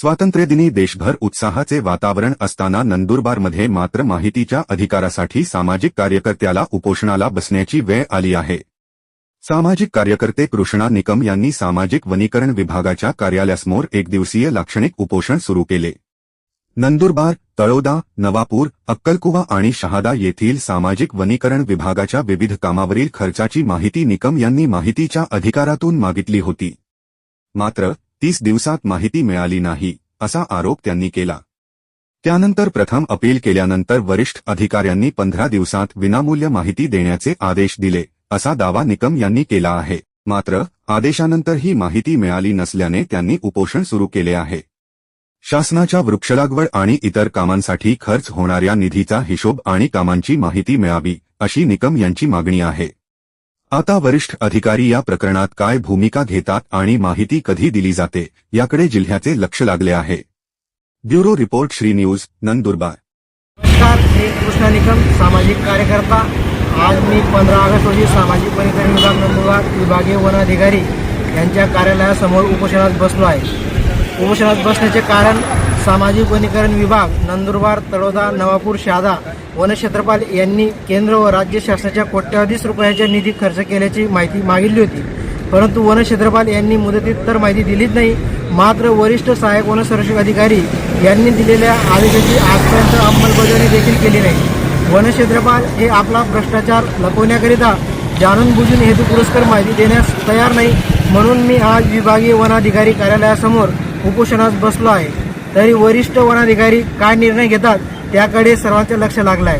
स्वातंत्र्यदिनी देशभर उत्साहाचे वातावरण असताना नंदुरबारमध्ये मात्र माहितीच्या अधिकारासाठी सामाजिक कार्यकर्त्याला उपोषणाला बसण्याची वेळ आली आहे। सामाजिक कार्यकर्ते कृष्णा निकम यांनी सामाजिक वनीकरण विभागाच्या कार्यालयासमोर एकदिवसीय लाक्षणिक उपोषण सुरू केले। नंदुरबार, तळोदा, नवापूर, अक्कलकुवा आणि शहादा येथील सामाजिक वनीकरण विभागाच्या विविध कामावरील खर्चाची माहिती निकम यांनी माहितीच्या अधिकारातून मागितली होती। मात्र 30 दिवसात माहिती मिळाली नाही असा आरोप त्यांनी केला। त्यानंतर प्रथम अपील केल्यानंतर वरिष्ठ अधिकाऱ्यांनी 15 दिवसात विनामूल्य माहिती देण्याचे आदेश दिले असा दावा निकम यांनी केला आहे। मात्र आदेशानंतर ही माहिती मिळाली नसल्याने त्यांनी उपोषण सुरू केले आहे। शासनाच्या वृक्षलागवड आणि इतर कामांसाठी खर्च होणाऱ्या निधीचा हिशोब आणि कामांची माहिती मिळावी अशी निकम यांची मागणी आहे। आता वरिष्ठ अधिकारी या प्रकरणात काय भूमिका घेतात आणि माहिती कधी दिली जाते याकडे जिल्ह्याचे लक्ष लागले आहे। Bureau report Shri news, Nandurbar. नमस्कार, मी कृष्णा निकम, सामाजिक कार्यकर्ता। आज मी 15 ऑगस्ट रोजी सामाजिक वनीकरण विभाग नंदुरबार विभागीय वन अधिकारी यांच्या कार्यालयासमोर उपोषणास बसलो आहे। उपोषणास बसण्याचे कारण सामाजिक वनीकरण विभाग नंदुरबार, तळोदा, नवापूर, शहादा वनक्षेत्रपाल यांनी केंद्र व राज्य शासनाच्या कोट्यवधी रुपयाच्या निधी खर्च केल्याची माहिती मागितली होती, परंतु वनक्षेत्रपाल यांनी मुदतीत तर माहिती दिलीच नाही। मात्र वरिष्ठ सहाय्यक वनसंरक्षक अधिकारी यांनी दिलेल्या आदेशाची आजपर्यंत अंमलबजावणी देखील केली नाही। वनक्षेत्रपाल हे आपला भ्रष्टाचार लपवण्याकरिता जाणून बुजून हेतुपुरस्सर माहिती देण्यास तयार नाही, म्हणून मी आज विभागीय वनाधिकारी कार्यालयासमोर उपोषणास बसलो आहे। तरी वरिष्ठ वनाधिकारी काय निर्णय घेतात त्याकडे सर्वांचे लक्ष लागले आहे।